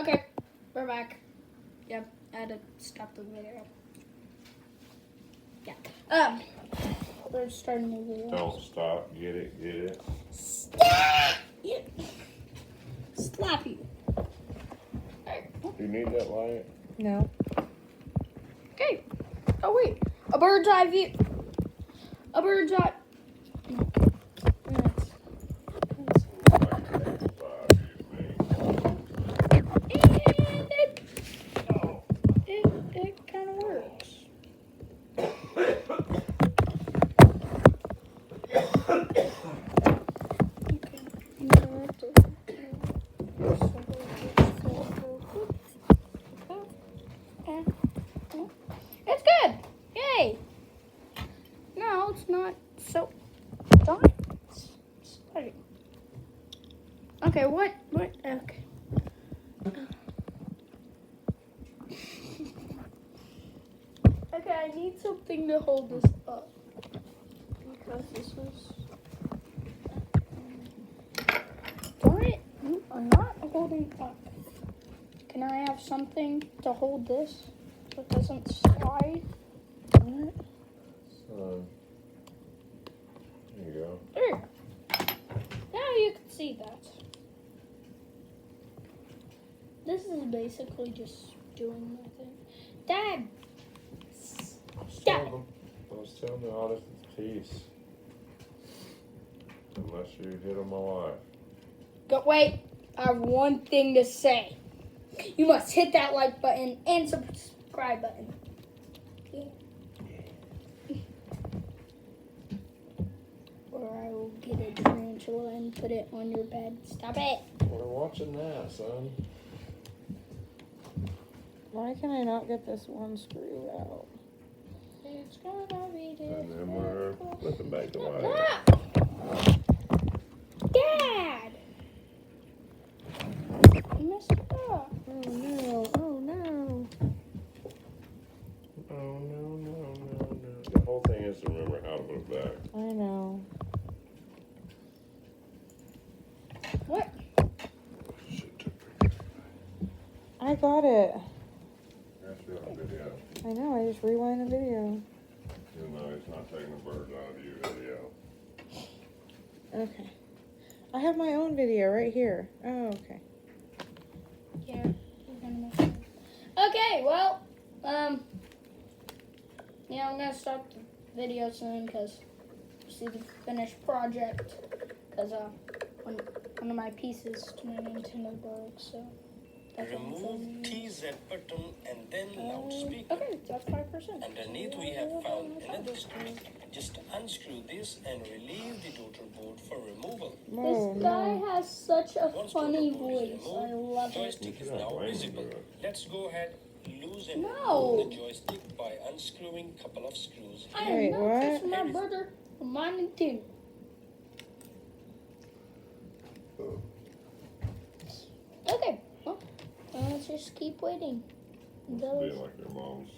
Okay, we're back. Yep, I had to stop the video. Yeah. We're starting the video. Don't stop. Get it. Stop! Yeah. Slap you. Alright. Do you need that light? No. Okay. Oh wait, a bird's eye view. A bird's eye. It kind of works. It's good. Yay. No, it's not so darn. Sorry. Okay, what? Okay. Okay, I need something to hold this up. Because this was... Darn it, you are not holding up. Can I have something to hold this so it doesn't slide? There you go. There. Now you can see that. This is basically just doing nothing. Dad! I was telling the audience it's peace. Unless you hit on my wife. Go, wait, I have one thing to say. You must hit that like button and subscribe button. Yeah. Or I will get a tarantula and put it on your bed. Stop it. We're watching that, son. Why can I not get this one screw out? It's gonna be And then we're flipping back to white. Dad! You messed up. Oh no, oh no. No. The whole thing is to remember how to put it back. I know. What? I got it. That's your video. I know, I just rewind the video. Even though it's not taking the birds out of your video. Okay. I have my own video right here. Oh, okay. Yeah. Okay, well, yeah, I'm gonna start the video soon because see the finished project because one of my pieces to my Nintendo broke, so that's what I'm Remove filming. TZ button and then loudspeaker. Okay, that's 5%. Underneath we have found another screw. Just unscrew this and relieve the daughter board for removal. Oh, This guy no. has such a Once funny daughter board is voice. I removed, love it. joystick is You're not now blaming visible. her. Let's go ahead, loosen No. the joystick by unscrewing a couple of screws. I Wait, am not what? touching my brother. Mine and two. Okay, well, let's just keep waiting. Must Those. be like your mom's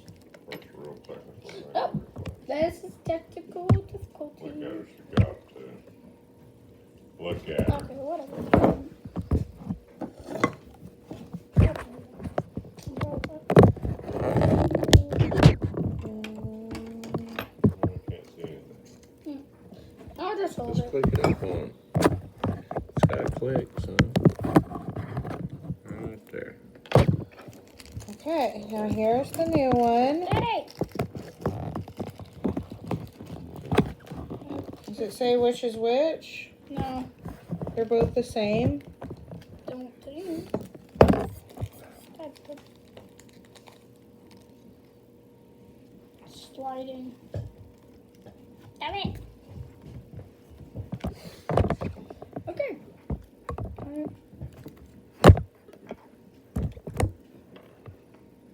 first real technical thing. Oh. This is technical Look difficulty. at her, she got to. Look at her. Okay, whatever. I can't see anything. I'll just hold Just it. click it up on. It's got to click, son. Right there. Okay, now here's the new one. Hey! Does it say which is which? No, They're both the same. don't do. Sliding. Damn it! Okay.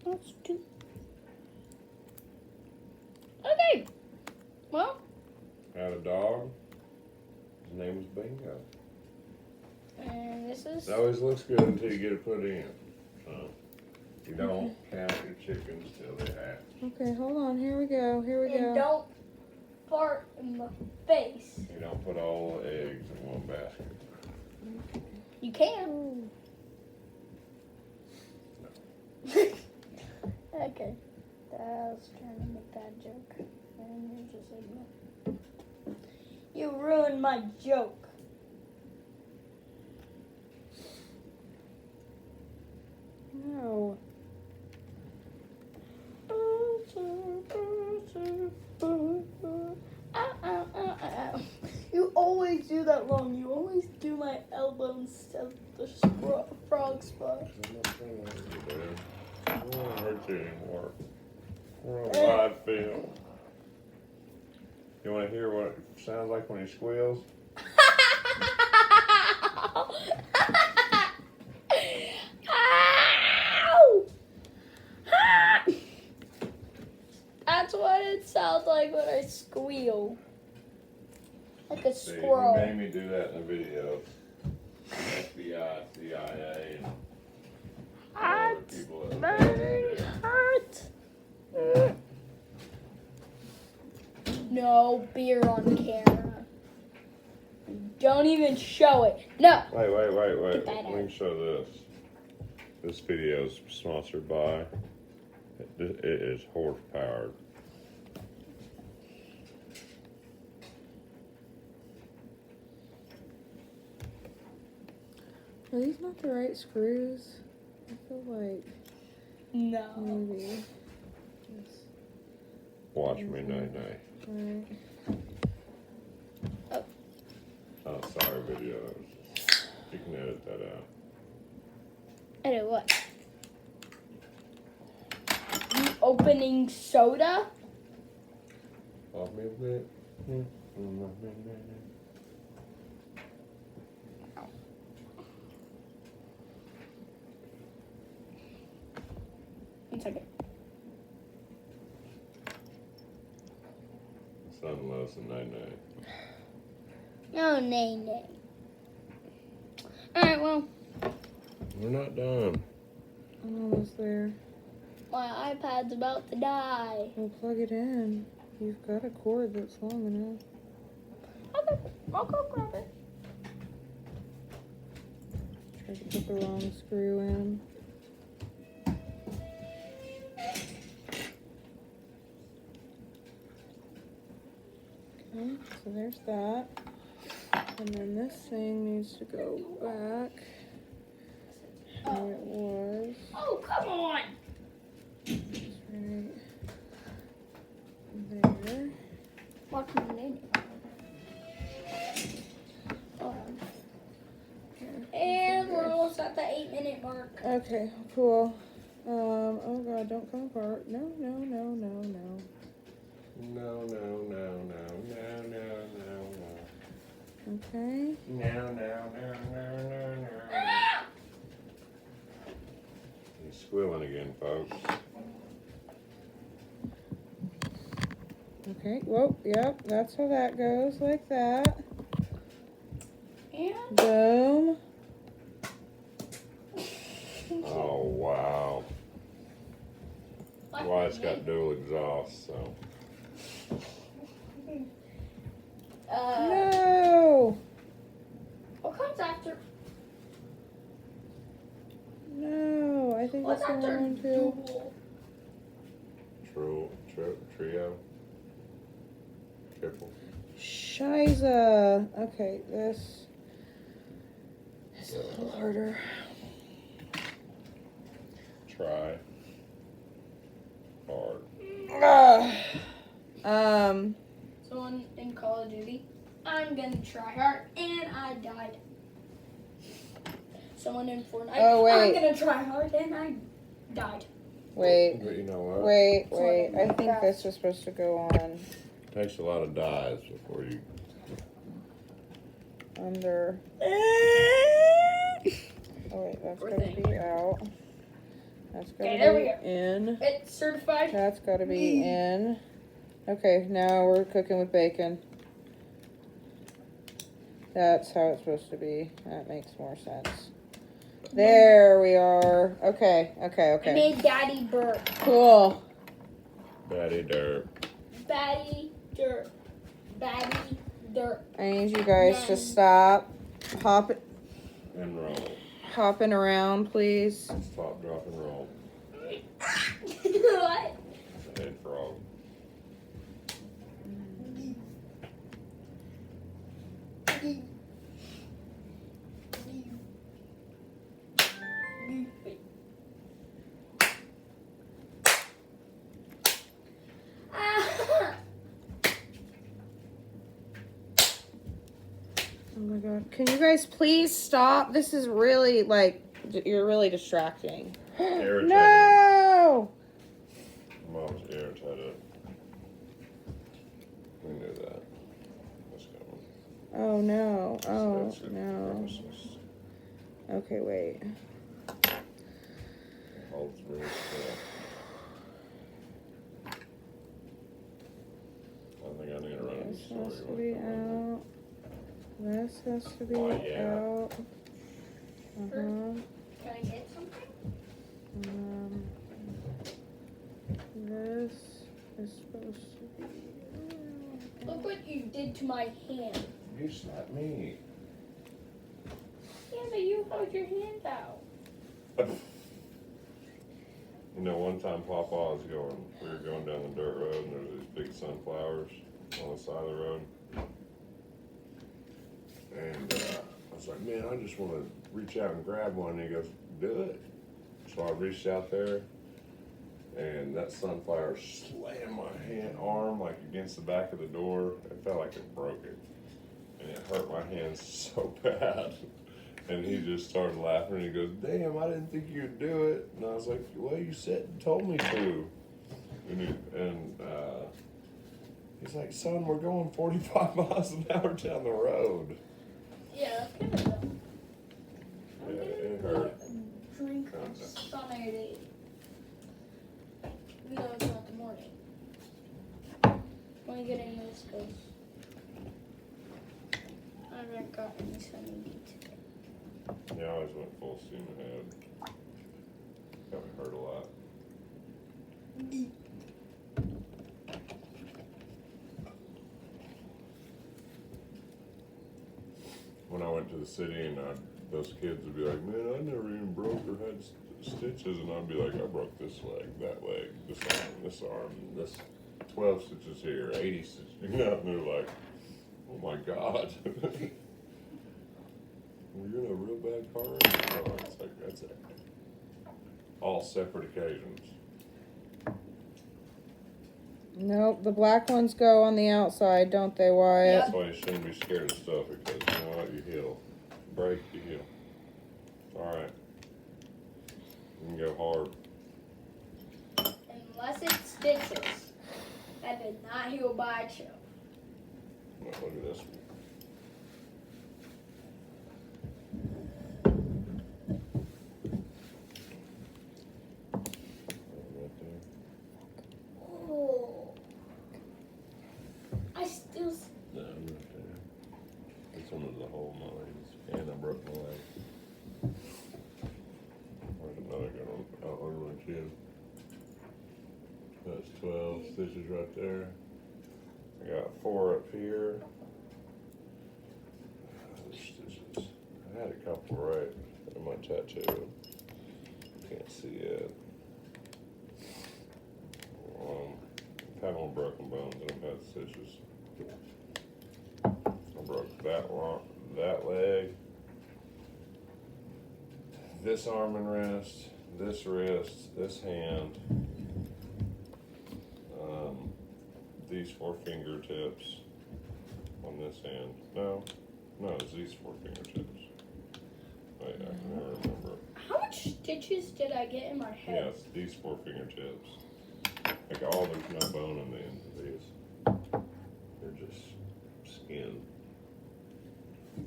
Let's do. Okay. Well. Had a dog. His name was Bingo. And this is. It always looks good until you get it put in. So you don't count your chickens till they hatch. Okay, hold on. Here we go. Here we And go. don't fart in my face. You don't put all the eggs in one basket. You can. Ooh. Okay. I was trying to make that joke. And you just said no. You ruined my joke. No. You always do that wrong. You always do my elbow instead of the frog spot. I'm not trying to hurt you, Dad. I don't want to hurt you anymore. We're on a live film. You want to hear what it sounds like when he squeals? Ow! That's what it sounds like when I squeal. Like a See, squirrel. he made me do that in the video. FBI, CIA, and all the people that Very hurt. No beer on camera. Don't even show it. No. Wait. Get that Let me out. show this. This video is sponsored by. It is horse powered. Are these not the right screws? I feel like No. maybe. Yes. Watch me, night. Right. Oh, sorry, video. You can edit that out. Edit what? You opening soda? Off me a bit. One second. Sunless and night. No, nay. Alright, well, We're not done. I'm almost there. my iPad's about to die. Well, plug it in. You've got a cord that's long enough. Okay, I'll go grab it. Tried to put the wrong screw in. Okay, so there's that. And then this thing needs to go back where it was. Oh, come on! It's right there. Watch my name. And we're almost at the 8-minute mark. Okay, cool. Oh god, don't come apart. No. No. Okay. No. He's squealing again, folks. Okay, whoa, yep, that's how that goes, like that. And Boom. Oh, wow. Well, it's got dual exhaust, so. No! What comes after? No, I think What's that's the after wrong one too. dual? Trio. Triple. Shiza. Okay, this is a little harder. Try. Hard. Someone in Call of Duty. I'm gonna try hard, and I died. Someone in Fortnite. Oh, wait. I'm gonna try hard, and I died. Wait, But you know what? wait. I think this was supposed to go on It takes a lot of dies before you. under. Oh wait, that's Poor gotta thing. be out. That's gotta Okay, there we be go. in. It's certified. That's gotta be in. Okay, now we're cooking with bacon. That's how it's supposed to be. That makes more sense. There we are. Okay. I made Daddy burp. Cool. Daddy dirt. Batty dirt. Batty dirt. I need you guys to stop And roll. hopping around, please. Stop, drop, and roll. What? It's a head frog. Oh my god. Can you guys please stop? This is really, like, you're really distracting. Irritating. No! Mom's irritated. We knew that. That's coming. Oh no. Oh That's good no. premises. Okay, wait. Hold really still. I think I need to run in the This store. has to be out. This has to be Oh, yeah. out. Can I get something? This is supposed to be. Look what you did to my hand. You slapped me. Yeah, but you hold your hand out. You know, one time Papa was we were going down the dirt road and there was these big sunflowers on the side of the road. And I was like, man, I just want to reach out and grab one. And he goes, do it. So I reached out there and that sunflower slammed my arm like against the back of the door. It felt like it broke it. And it hurt my hand so bad. And he just started laughing and he goes, damn, I didn't think you'd do it. And I was like, well, you told me to. And he's like, son, we're going 45 miles an hour down the road. Yeah, that's kind of dumb. Yeah, it hurt. Drink Kinda. Sunny. Even though it's not the morning. When I get into this because I haven't got any Sunny today. Yeah, I always went full steam ahead. Got me hurt a lot. When I went to the city and those kids would be like, man, I never even broke or had stitches. And I'd be like, I broke this leg, that leg, this arm, this 12 stitches here, 80 stitches. You know, and they're like, oh my God. Were you in a real bad car wreck? No, it's like, that's it. All separate occasions. Nope, the black ones go on the outside, don't they, Wyatt? That's why you shouldn't be scared of stuff, because you know what, you heal. Break, you heal. Alright. You can go hard. Unless it's stitches. That did not heal by a chill. Look at this one. Right there. Oh. I still. No, right there. This one was a hole in my leg, and I broke my leg. There's another good one. Oh, over my chin. That's 12 stitches right there. I got 4 up here. Other stitches. I had a couple right in my tattoo. Can't see it. I've had more broken bones than I've had stitches. I broke that leg, this arm and wrist, this wrist, this hand, these 4 fingertips on this hand. No, it's these 4 fingertips. Wait, I can never remember. How much stitches did I get in my head? Yes, these 4 fingertips. Like there's no bone on the ends of these. They're just skin.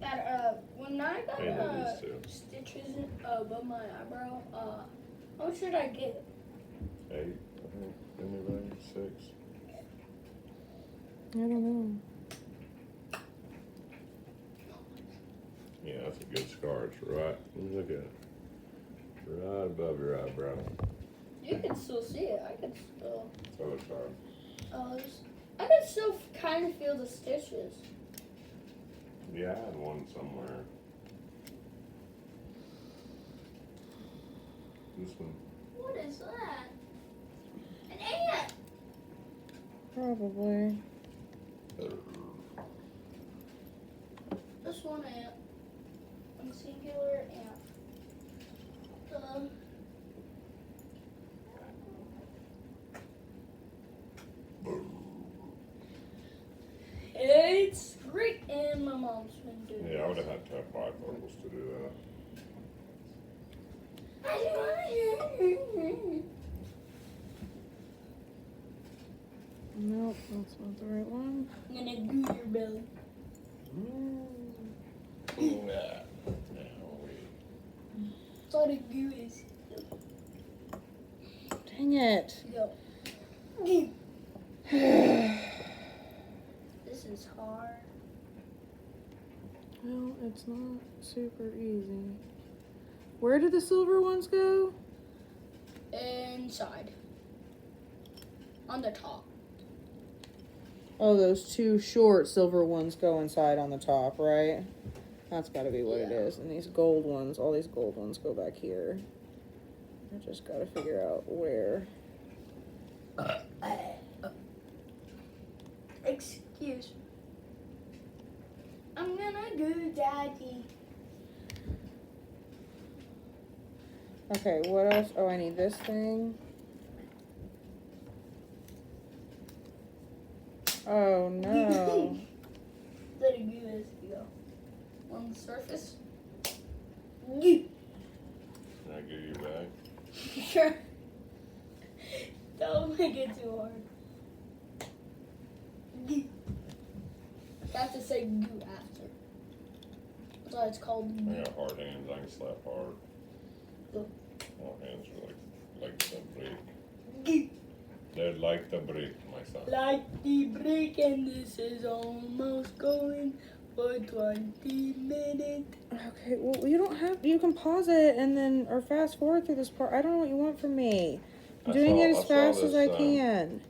That when I got And these 2. stitches above my eyebrow, how much did I get? 8, I think. Anybody? 6. I don't know. Yeah, that's a good scar. It's right. Look at it. Right above your eyebrow. You can still see it. I can still. Other side. I can still kind of feel the stitches. Yeah, I had one somewhere. This one. What is that? Probably. This one amp. One singular amp. It's great, and my mom's been doing Yeah, I would have had to have bifocals to do that. Nope, that's not the right one. I'm gonna goo your belly. Yeah. That's all the goo is. Dang it. Go. This is hard. Well, it's not super easy. Where did the silver ones go? Inside. On the top. Oh, those two short silver ones go inside on the top, right? That's got to be what it Yeah. is. And these gold ones, all these gold ones go back here. I just got to figure out where. Excuse me. I'm gonna go, Daddy. Okay, what else? Oh, I need this thing. Oh, no. Let it go as you go. On the surface. Goo. Can I give you back? Sure. Don't make it too hard. Goo. You have to say goo after. That's why it's called I goo. got hard hands. I can slap hard. Go. My hands are like the brick. Goo. They're like the brick, my son. Like the break, and this is almost going for 20 minutes. Okay, well, you don't have. You can pause it and then, or fast forward through this part. I don't know what you want from me. I'm I doing saw- it I as saw fast as I this, can.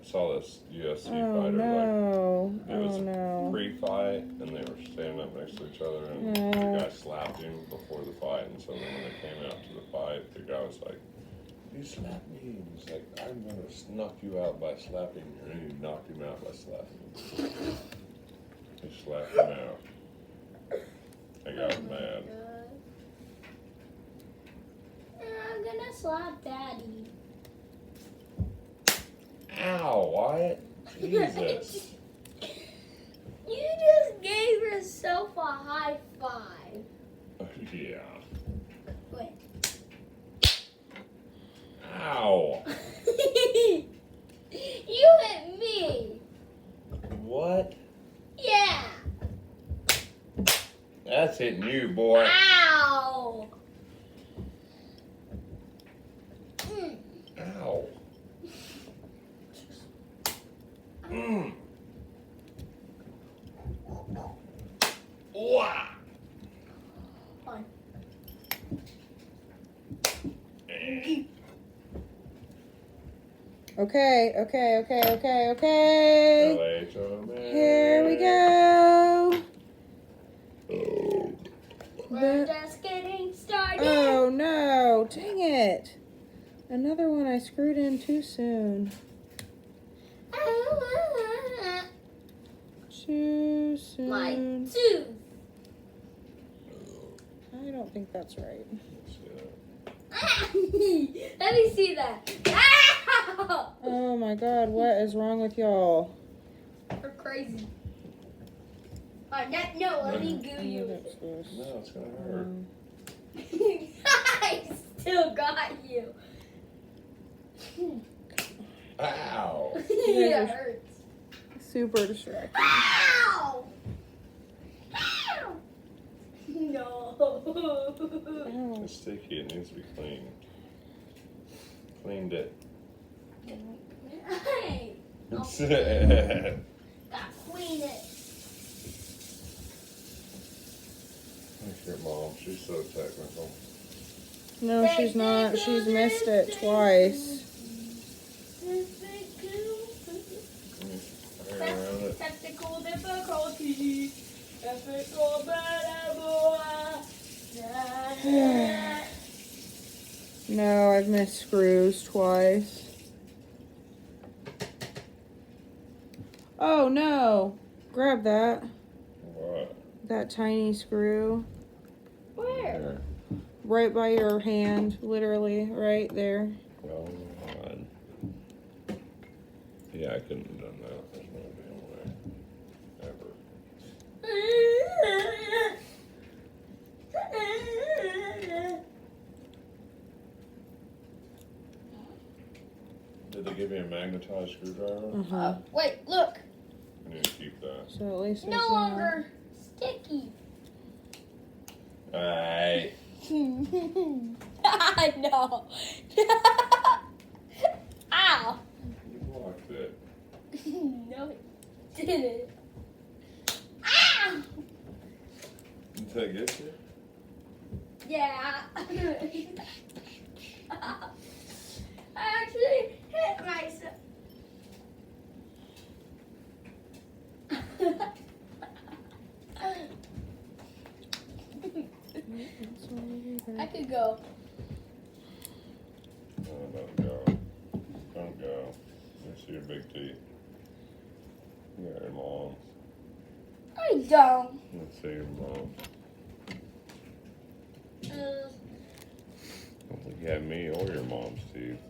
I saw this UFC Oh, fighter no. it was Oh, no. pre-fight, and they were standing up next to each other, and No. the guy slapped him before the fight, and so then when they came out to the fight, the guy was like, "You slapped me," and he's like, "I'm gonna knock you out by slapping you," and he knocked him out by slapping him. He slapped him out. I got mad. I'm gonna slap Daddy. Ow, Wyatt! Jesus. You just gave yourself a high five. Yeah. Wait. Ow! You hit me. What? Yeah. That's hitting you, boy. Ow. Mm. Ow. Mm. Wow. Fine. Okay, okay. LHO, Here we go. We're just getting started. Oh, no. Dang it. Another one I screwed in too soon. Too soon. My tooth. I don't think that's right. Let me see that. Ow! Oh my god, what is wrong with y'all? You're crazy. No, let me goo you. That's this. No, it's gonna hurt. I still got you. Ow. It hurts. Super distracting. Ow! Ow! No. Ow. It's sticky. It needs to be cleaned. Cleaned it. Hey, gotta clean it. Look at mom. She's so technical. No, she's not. She's missed it twice. Hang around it. Technical difficulty. Technical No, I've missed screws twice. Oh no! Grab that. What? That tiny screw. Where? Right by your hand. Literally, right there. Well, on. Yeah, I couldn't have done that. There's no damn way. Ever. Did they give you a magnetized screwdriver? Uh-huh. Wait, look. I need to keep that. So at least No it's longer sticky. Alright. I know. Ow. You blocked it. No, it didn't. Ow. Did that get you? Yeah. I actually hit myself. I could go. Oh, don't go. Don't go. Let me see your big teeth. You got your mom. I don't. Let's see your mom. I don't think you have me or your mom's teeth.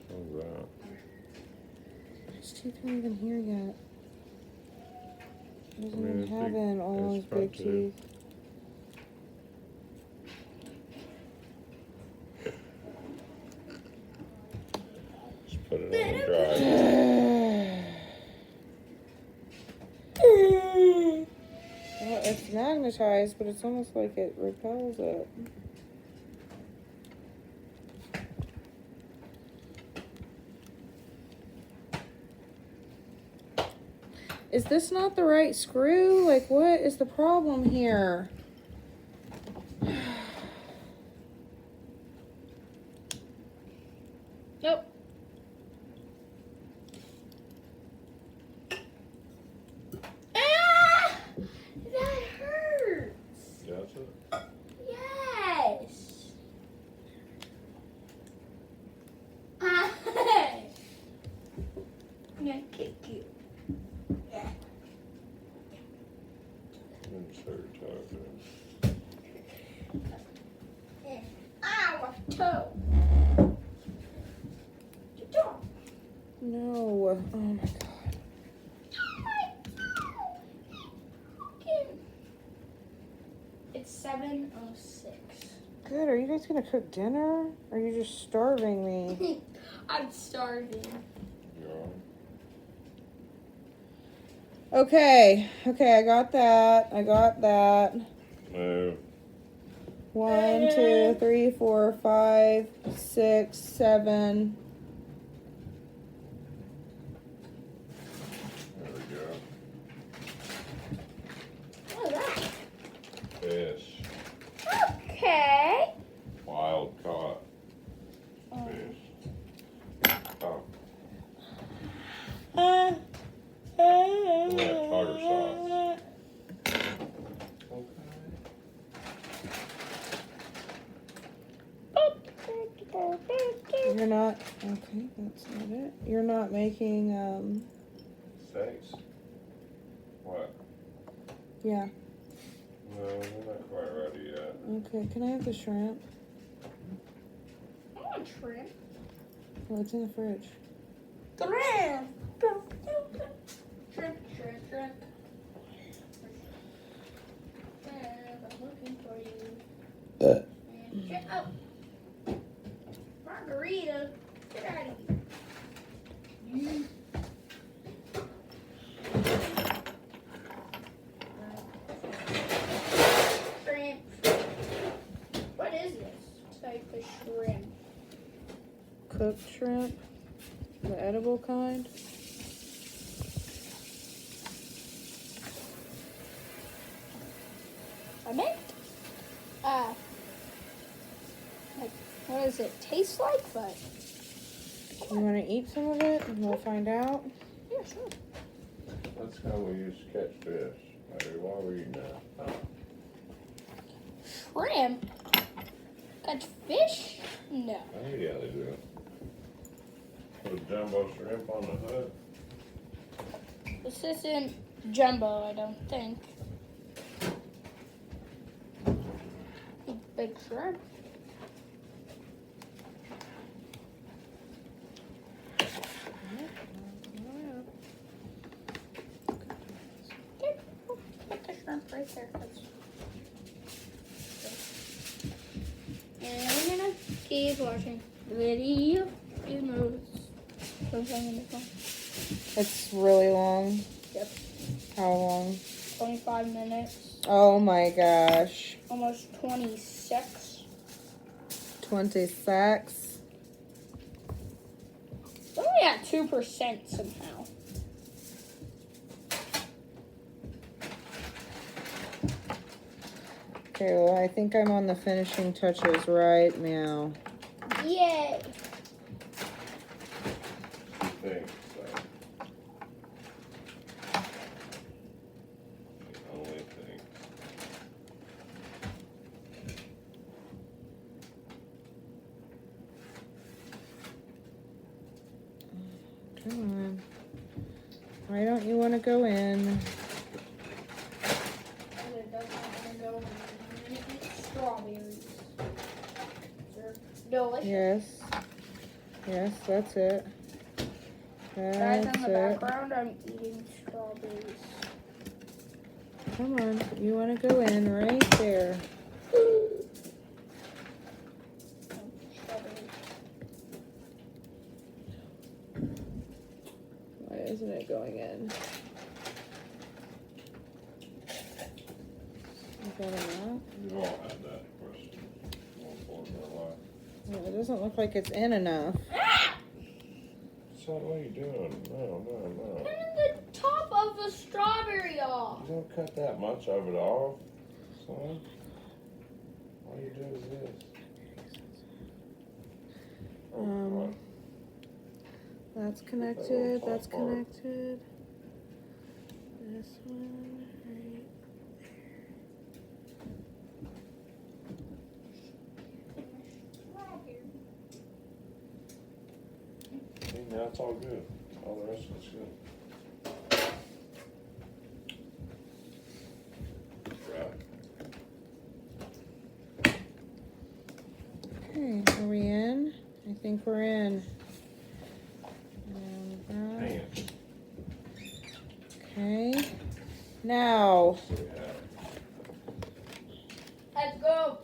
How's that? His teeth aren't even here yet. He doesn't I mean, even it's have big- in all it's his front big tooth. teeth. Just put it on the dry. Well, it's magnetized, but it's almost like it repels it. Is this not the right screw? Like, what is the problem here? Nope. Ah! That hurts. Does it? Yes. I'm gonna kick you. Insert toe. Ow, my toe. Your toe. No. Oh my god. It's 7:06. Good. Are you guys gonna cook dinner? Or are you just starving me? I'm starving. You alright? Okay. Okay, I got that. I got that. Move. 1, 2, 3, 4, 5, 6, 7. There we go. What is that? Fish. Okay. Wild caught fish. Oh, we have tartar sauce. You're not. Okay, that's not it. You're not making. Steaks. What? Yeah. No, we're not quite ready yet. Okay, can I have the shrimp? I want shrimp. Oh, it's in the fridge. Shrimp. Shrimp, shrimp, shrimp. I'm looking for you. Oh. Margarita. Get out of here. Shrimp. What is this type of shrimp? Cooked shrimp. The edible kind. I meant, like, what does it taste like? But You want to eat some of it and we'll find out? yeah, sure. That's how we used to catch fish. Larry, why were you eating that? Shrimp? Catch fish? No. Oh, yeah, they do. Put a jumbo shrimp on the hook. This isn't jumbo, I don't think. Big shrimp. Okay, put the shrimp right there. And we're gonna keep watching the video. Even though it's something in the phone. It's really long. Yep. How long? 25 minutes. Oh my gosh. Almost 26. 26. It's only at 2% somehow. Okay, well, I think I'm on the finishing touches right now. Yay! Thanks. The only thing. Come on. Why don't you want to go in? It doesn't want to go in. Strawberries. They're delicious. Yes. Yes, that's it. Guys, That's in the it. background, I'm eating strawberries. Come on. You want to go in right there. Strawberries. Why isn't it going in? You got enough? You all had that question. One for their life. Well, it doesn't look like it's in enough. Son, what are you doing? No. Cutting the top of the strawberry off. You don't cut that much of it off, son. All you do is this. Um, That's connected. That's connected. This one right. See, now it's all good. All the rest of it's good. Right. Okay, are we in? I think we're in. And Hang that. it. Okay. Now. So we have Let's go.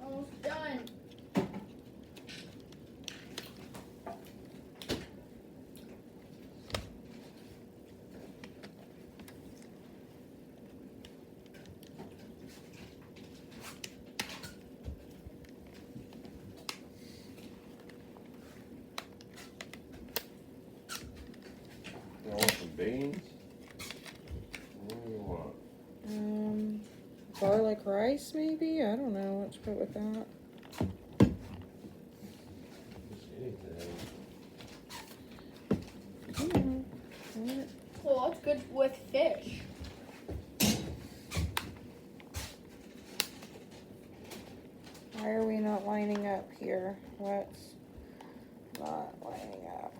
Almost done. you want some beans? What do you want? Garlic rice maybe? I don't know what to put with that. Just anything. Come on. What? Well, it's good with fish. Why are we not lining up here? What's not lining up?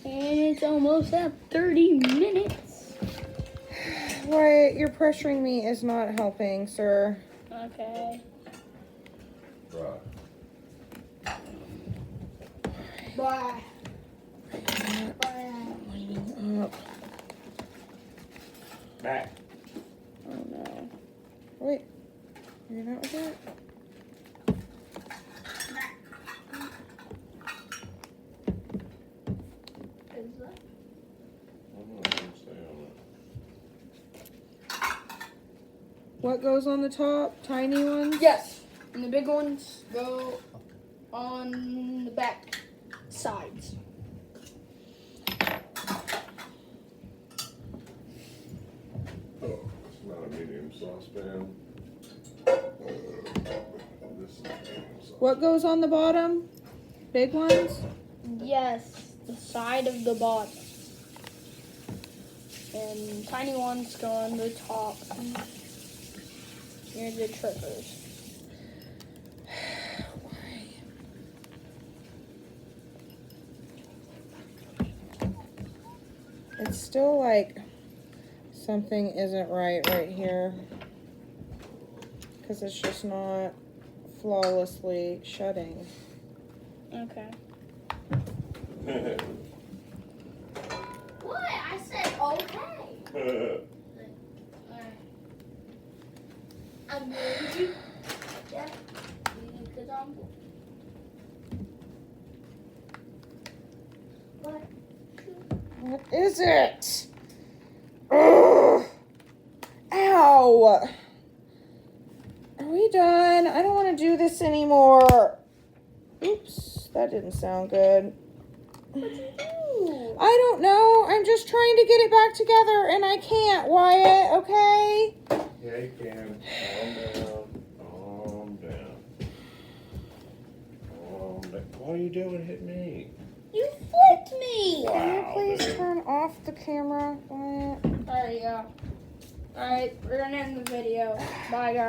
And it's almost at 30 minutes. Why you're pressuring me is not helping, sir. Okay. Right. Bye. Lining up. Back. Oh no. Wait. You're not with that? Is that? I'm not gonna stay on What goes on the top? Tiny ones? Yes. And the big ones go on the back sides. Oh, it's not a medium saucepan. This is a medium saucepan. What goes on the bottom? Big ones? Yes, the side of the bottom. And tiny ones go on the top near the triggers. It's still like something isn't right here. Because it's just not flawlessly shutting. Okay. What? I said okay. I'm going to. Yeah. Because What? What is it? Ugh. Ow! Are we done? I don't want to do this anymore. Oops, that didn't sound good. What'd you do? I don't know. I'm just trying to get it back together and I can't, Wyatt, okay? Yeah, you can. Calm down. Calm down. What are you doing? Hit me. You flipped me. Can you Wow, please dude. turn off the camera, Wyatt? Alright, yeah. Alright, we're gonna end the video. Bye, guys.